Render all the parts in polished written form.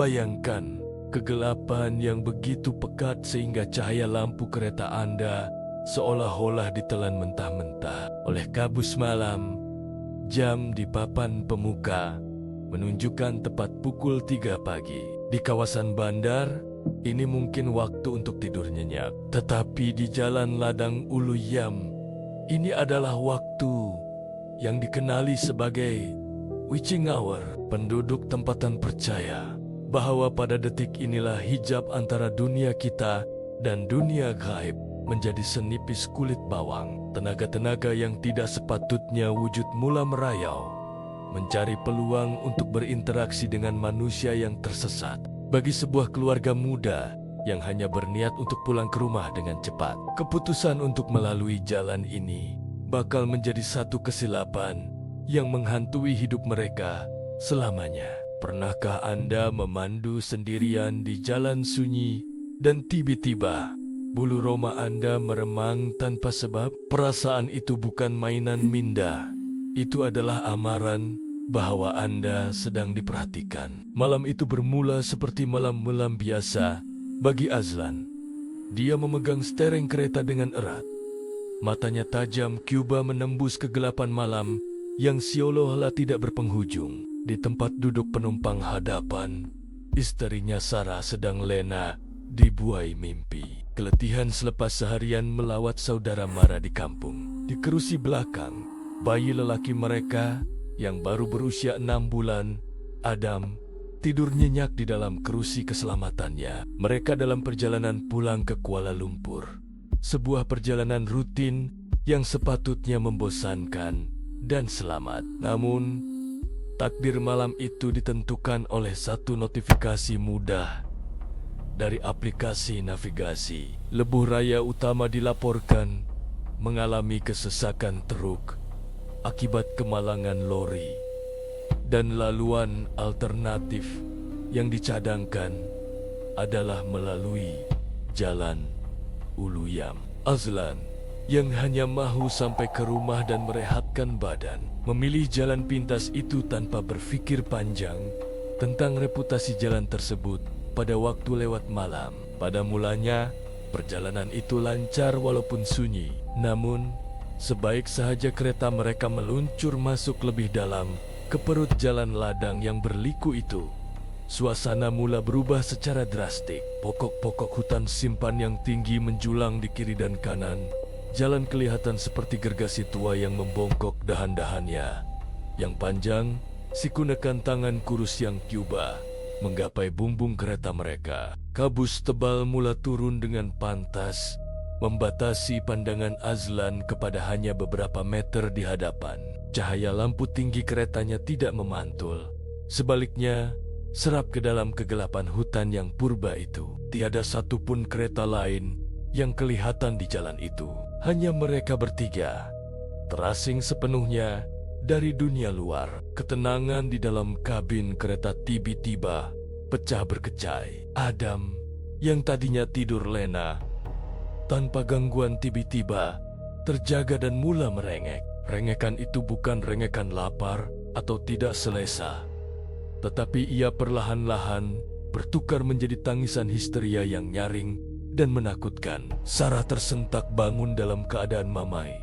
Bayangkan kegelapan yang begitu pekat sehingga cahaya lampu kereta Anda seolah-olah ditelan mentah-mentah oleh kabus malam. Jam di papan pemuka menunjukkan tepat pukul 3 pagi. Di kawasan bandar, ini mungkin waktu untuk tidur nyenyak. Tetapi di Jalan Ladang Ulu Yam, ini adalah waktu yang dikenali sebagai witching hour. Penduduk tempatan percaya bahwa pada detik inilah hijab antara dunia kita dan dunia gaib menjadi senipis kulit bawang. Tenaga-tenaga yang tidak sepatutnya wujud mula merayau, mencari peluang untuk berinteraksi dengan manusia yang tersesat. Bagi sebuah keluarga muda yang hanya berniat untuk pulang ke rumah dengan cepat, keputusan untuk melalui jalan ini bakal menjadi satu kesilapan yang menghantui hidup mereka selamanya. Pernahkah Anda memandu sendirian di jalan sunyi dan tiba-tiba bulu roma Anda meremang tanpa sebab? Perasaan itu bukan mainan minda. Itu adalah amaran bahwa Anda sedang diperhatikan. Malam itu bermula seperti malam-malam biasa bagi Azlan. Dia memegang stereng kereta dengan erat. Matanya tajam Cuba menembus kegelapan malam yang seolah-olah tidak berpenghujung. Di tempat duduk penumpang hadapan, istrinya Sarah sedang lena dibuai mimpi. Keletihan selepas seharian melawat saudara mara di kampung. Di kerusi belakang, bayi lelaki mereka yang baru berusia 6 bulan, Adam, tidur nyenyak di dalam kerusi keselamatannya. Mereka dalam perjalanan pulang ke Kuala Lumpur. Sebuah perjalanan rutin yang sepatutnya membosankan dan selamat. Namun, takdir malam itu ditentukan oleh satu notifikasi mudah dari aplikasi navigasi. Lebuh raya utama dilaporkan mengalami kesesakan truk akibat kemalangan lori, dan laluan alternatif yang dicadangkan adalah melalui Jalan Ulu Yam. Azlan yang hanya mahu sampai ke rumah dan merehatkan badan, memilih jalan pintas itu tanpa berpikir panjang tentang reputasi jalan tersebut. Pada waktu lewat malam, pada mulanya perjalanan itu lancar walaupun sunyi. Namun, sebaik sahaja kereta mereka meluncur masuk lebih dalam ke perut jalan ladang yang berliku itu, suasana mula berubah secara drastik. Pokok-pokok hutan simpan yang tinggi menjulang di kiri dan kanan. Jalan kelihatan seperti gergasi tua yang membongkok dahan-dahannya. Yang panjang, sikunekan tangan kurus yang Cuba menggapai bumbung kereta mereka. Kabus tebal mula turun dengan pantas, membatasi pandangan Azlan kepada hanya beberapa meter di hadapan. Cahaya lampu tinggi keretanya tidak memantul. Sebaliknya, serap ke dalam kegelapan hutan yang purba itu. Tiada satupun kereta lain yang kelihatan di jalan itu. Hanya mereka bertiga, terasing sepenuhnya dari dunia luar. Ketenangan di dalam kabin kereta tiba-tiba pecah berkecai. Adam yang tadinya tidur lena tanpa gangguan tiba-tiba terjaga dan mula merengek. Rengekan itu bukan rengekan lapar atau tidak selesa, tetapi ia perlahan-lahan bertukar menjadi tangisan histeria yang nyaring dan menakutkan. Sarah tersentak bangun dalam keadaan mamai.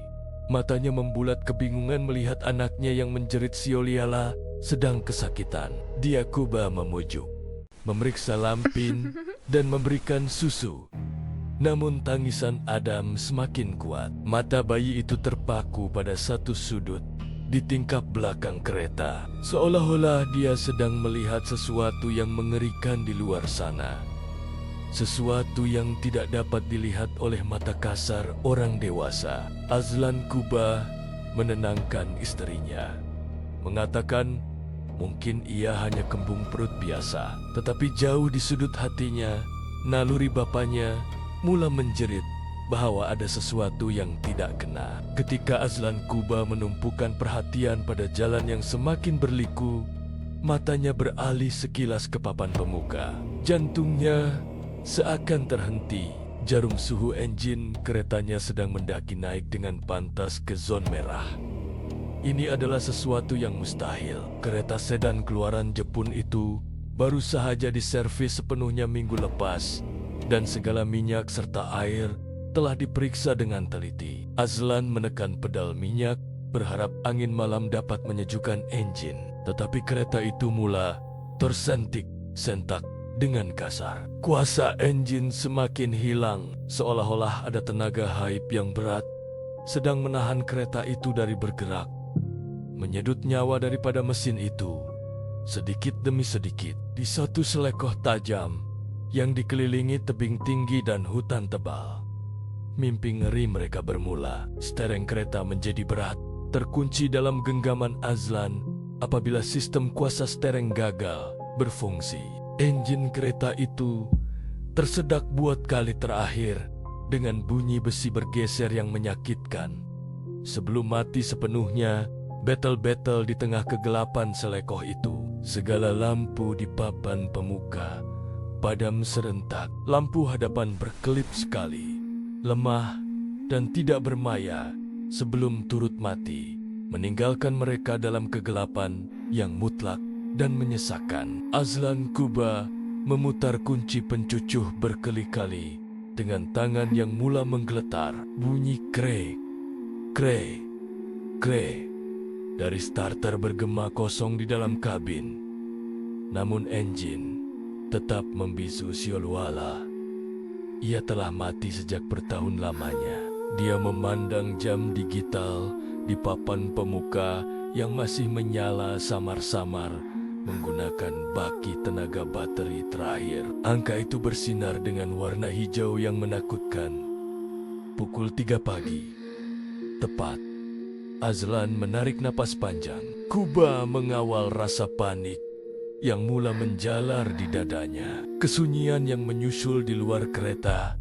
Matanya membulat kebingungan melihat anaknya yang menjerit sioliala sedang kesakitan. Dia Cuba memujuk, memeriksa lampin, dan memberikan susu. Namun tangisan Adam semakin kuat. Mata bayi itu terpaku pada satu sudut di tingkap belakang kereta, seolah-olah dia sedang melihat sesuatu yang mengerikan di luar sana. Sesuatu yang tidak dapat dilihat oleh mata kasar orang dewasa. Azlan Cuba menenangkan istrinya, mengatakan mungkin ia hanya kembung perut biasa. Tetapi jauh di sudut hatinya, naluri bapaknya mula menjerit bahwa ada sesuatu yang tidak kena. Ketika Azlan Cuba menumpukan perhatian pada jalan yang semakin berliku, matanya beralih sekilas ke papan pemuka. Jantungnya seakan terhenti. Jarum suhu enjin keretanya sedang mendaki naik dengan pantas ke zon merah. Ini adalah sesuatu yang mustahil. Kereta sedan keluaran Jepun itu baru saja diservis sepenuhnya minggu lepas, dan segala minyak serta air telah diperiksa dengan teliti. Azlan menekan pedal minyak, berharap angin malam dapat menyejukkan enjin. Tetapi kereta itu mula tersentik-sentak dengan kasar. Kuasa enjin semakin hilang, seolah-olah ada tenaga haib yang berat sedang menahan kereta itu dari bergerak. Menyedut nyawa daripada mesin itu, sedikit demi sedikit, di satu selekoh tajam yang dikelilingi tebing tinggi dan hutan tebal. Mimpi ngeri mereka bermula. Stereng kereta menjadi berat, terkunci dalam genggaman Azlan apabila sistem kuasa stereng gagal berfungsi. Enjin kereta itu tersedak buat kali terakhir dengan bunyi besi bergeser yang menyakitkan. Sebelum mati sepenuhnya, betel-betel di tengah kegelapan selekoh itu. Segala lampu di papan pemuka padam serentak. Lampu hadapan berkelip sekali, lemah dan tidak bermaya sebelum turut mati, meninggalkan mereka dalam kegelapan yang mutlak dan menyesakkan. Azlan Kuba memutar kunci pencucuh berkali-kali dengan tangan yang mula menggeletar. Bunyi krek, krek, krek dari starter bergema kosong di dalam kabin. Namun enjin tetap membisu siolwala. Ia telah mati sejak bertahun lamanya. Dia memandang jam digital di papan pemuka yang masih menyala samar-samar menggunakan baki tenaga bateri terakhir. Angka itu bersinar dengan warna hijau yang menakutkan. Pukul 3 pagi. Tepat. Azlan menarik napas panjang. Kuba mengawal rasa panik yang mula menjalar di dadanya. Kesunyian yang menyusul di luar kereta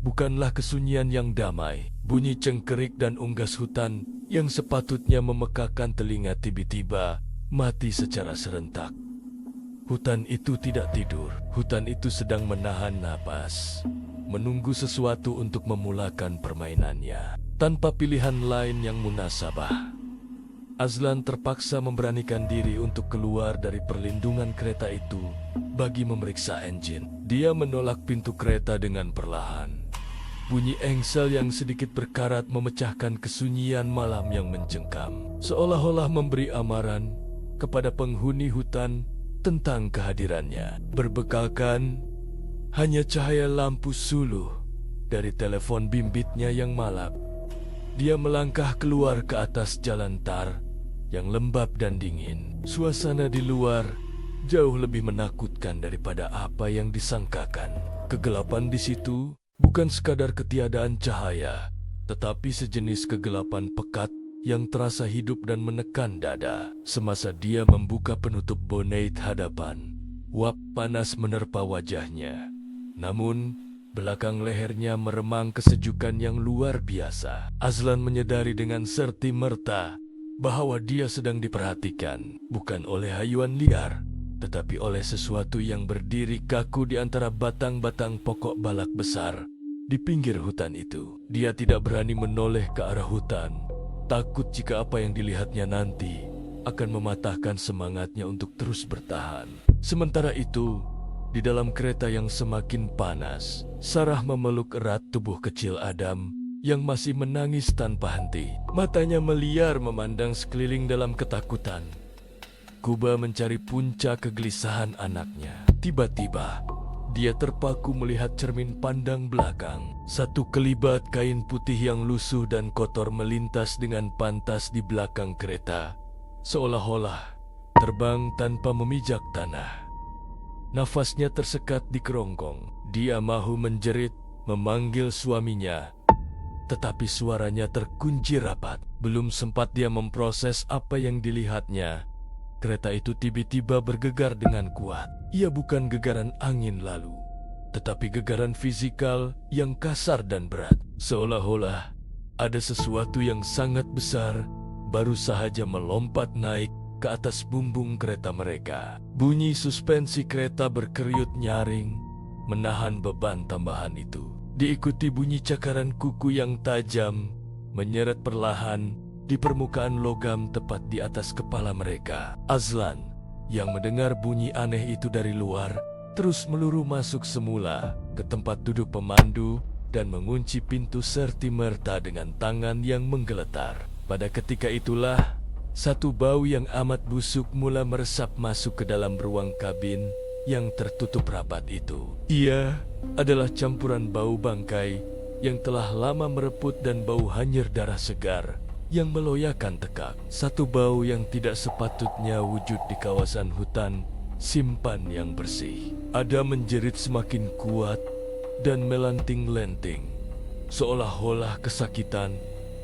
bukanlah kesunyian yang damai. Bunyi cengkerik dan unggas hutan yang sepatutnya memekakan telinga tiba-tiba mati secara serentak. Hutan itu tidak tidur. Hutan itu sedang menahan napas, menunggu sesuatu untuk memulakan permainannya. Tanpa pilihan lain yang munasabah, Azlan terpaksa memberanikan diri untuk keluar dari perlindungan kereta itu bagi memeriksa enjin. Dia menolak pintu kereta dengan perlahan. Bunyi engsel yang sedikit berkarat memecahkan kesunyian malam yang mencengkam, seolah-olah memberi amaran kepada penghuni hutan tentang kehadirannya. Berbekalkan hanya cahaya lampu suluh dari telepon bimbitnya yang malap, dia melangkah keluar ke atas jalan tar yang lembab dan dingin. Suasana di luar jauh lebih menakutkan daripada apa yang disangkakan. Kegelapan di situ bukan sekadar ketiadaan cahaya, tetapi sejenis kegelapan pekat yang terasa hidup dan menekan dada. Semasa dia membuka penutup bonnet hadapan, uap panas menerpa wajahnya. Namun, belakang lehernya meremang kesejukan yang luar biasa. Azlan menyadari dengan serti-merta bahwa dia sedang diperhatikan, bukan oleh hayuan liar, tetapi oleh sesuatu yang berdiri kaku di antara batang-batang pokok balak besar di pinggir hutan itu. Dia tidak berani menoleh ke arah hutan, takut jika apa yang dilihatnya nanti akan mematahkan semangatnya untuk terus bertahan. Sementara itu, di dalam kereta yang semakin panas, Sarah memeluk erat tubuh kecil Adam yang masih menangis tanpa henti. Matanya meliar memandang sekeliling dalam ketakutan. Kuba mencari puncak kegelisahan anaknya. Tiba-tiba, dia terpaku melihat cermin pandang belakang. Satu kelibat kain putih yang lusuh dan kotor melintas dengan pantas di belakang kereta, seolah-olah terbang tanpa memijak tanah. Nafasnya tersekat di kerongkong. Dia mahu menjerit, memanggil suaminya, tetapi suaranya terkunci rapat. Belum sempat dia memproses apa yang dilihatnya, kereta itu tiba-tiba bergegar dengan kuat. Ia bukan gegaran angin lalu, tetapi gegaran fisikal yang kasar dan berat. Seolah-olah ada sesuatu yang sangat besar baru sahaja melompat naik ke atas bumbung kereta mereka. Bunyi suspensi kereta berkeriut nyaring menahan beban tambahan itu. Diikuti bunyi cakaran kuku yang tajam menyeret perlahan di permukaan logam tepat di atas kepala mereka. Azlan Yang mendengar bunyi aneh itu dari luar, terus meluru masuk semula ke tempat duduk pemandu dan mengunci pintu serti-merta dengan tangan yang menggeletar. Pada ketika itulah, satu bau yang amat busuk mula meresap masuk ke dalam ruang kabin yang tertutup rapat itu. Ia adalah campuran bau bangkai yang telah lama mereput dan bau hanyir darah segar yang meloyakan tekak. Satu bau yang tidak sepatutnya wujud di kawasan hutan simpan yang bersih. Ada menjerit semakin kuat dan melanting-lenting, seolah-olah kesakitan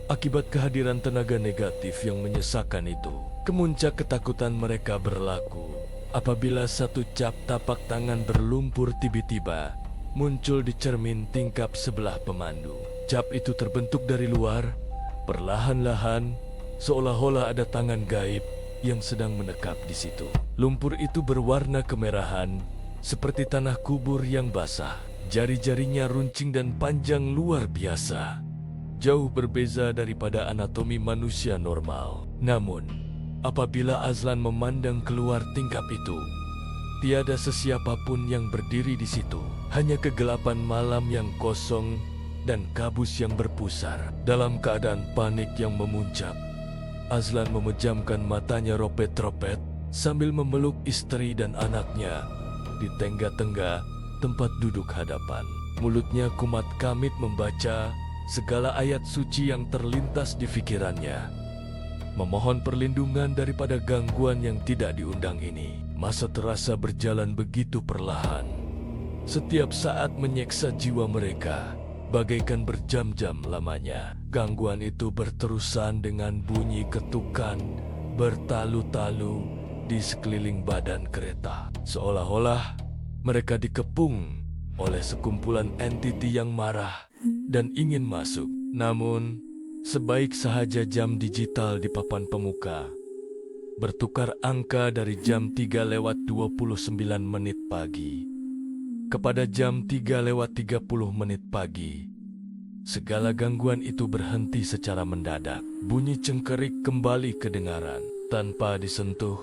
akibat kehadiran tenaga negatif yang menyesakan itu. Kemuncak ketakutan mereka berlaku apabila satu cap tapak tangan berlumpur tiba-tiba muncul di cermin tingkap sebelah pemandu. Cap itu terbentuk dari luar, perlahan-lahan, seolah-olah ada tangan gaib yang sedang menekap di situ. Lumpur itu berwarna kemerahan, seperti tanah kubur yang basah. Jari-jarinya runcing dan panjang luar biasa, jauh berbeza daripada anatomi manusia normal. Namun, apabila Azlan memandang keluar tingkap itu, tiada sesiapapun yang berdiri di situ. Hanya kegelapan malam yang kosong dan kabus yang berpusar. Dalam keadaan panik yang memuncak, Azlan memejamkan matanya ropet-ropet sambil memeluk istri dan anaknya di tengga-tengga tempat duduk hadapan. Mulutnya kumat kamit membaca segala ayat suci yang terlintas di pikirannya, memohon perlindungan daripada gangguan yang tidak diundang ini. Masa terasa berjalan begitu perlahan. Setiap saat menyiksa jiwa mereka, bagaikan berjam-jam lamanya. Gangguan itu berterusan dengan bunyi ketukan bertalu-talu di sekeliling badan kereta. Seolah-olah mereka dikepung oleh sekumpulan entiti yang marah dan ingin masuk. Namun, sebaik sahaja jam digital di papan pemuka bertukar angka dari jam 3:29 pagi kepada jam 3:30 pagi. Segala gangguan itu berhenti secara mendadak. Bunyi cengkerik kembali kedengaran. Tanpa disentuh,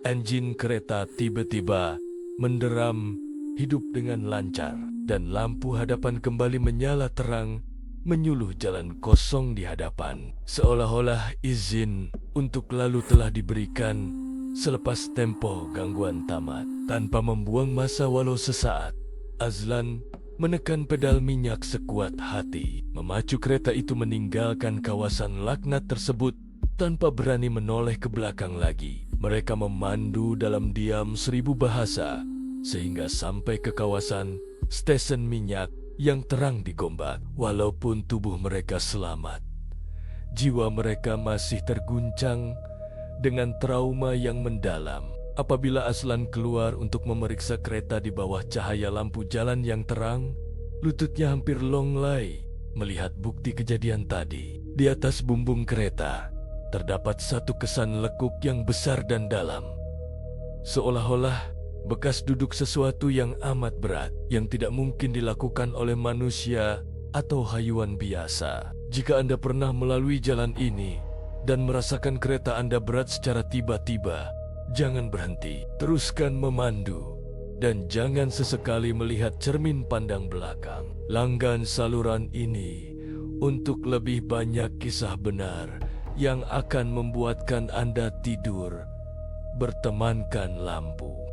enjin kereta tiba-tiba menderam hidup dengan lancar, dan lampu hadapan kembali menyala terang, menyuluh jalan kosong di hadapan. Seolah-olah izin untuk lalu telah diberikan selepas tempo gangguan tamat. Tanpa membuang masa walau sesaat, Azlan menekan pedal minyak sekuat hati, memacu kereta itu meninggalkan kawasan laknat tersebut tanpa berani menoleh ke belakang lagi. Mereka memandu dalam diam 1000 bahasa sehingga sampai ke kawasan stesen minyak yang terang digombak. Walaupun tubuh mereka selamat, jiwa mereka masih terguncang dengan trauma yang mendalam. Apabila Azlan keluar untuk memeriksa kereta di bawah cahaya lampu jalan yang terang, lututnya hampir longlai melihat bukti kejadian tadi. Di atas bumbung kereta terdapat satu kesan lekuk yang besar dan dalam, seolah-olah bekas duduk sesuatu yang amat berat yang tidak mungkin dilakukan oleh manusia atau hayuan biasa. Jika Anda pernah melalui jalan ini dan merasakan kereta Anda berat secara tiba-tiba, jangan berhenti, teruskan memandu, dan jangan sesekali melihat cermin pandang belakang. Langgan saluran ini untuk lebih banyak kisah benar yang akan membuatkan Anda tidur bertemankan lampu.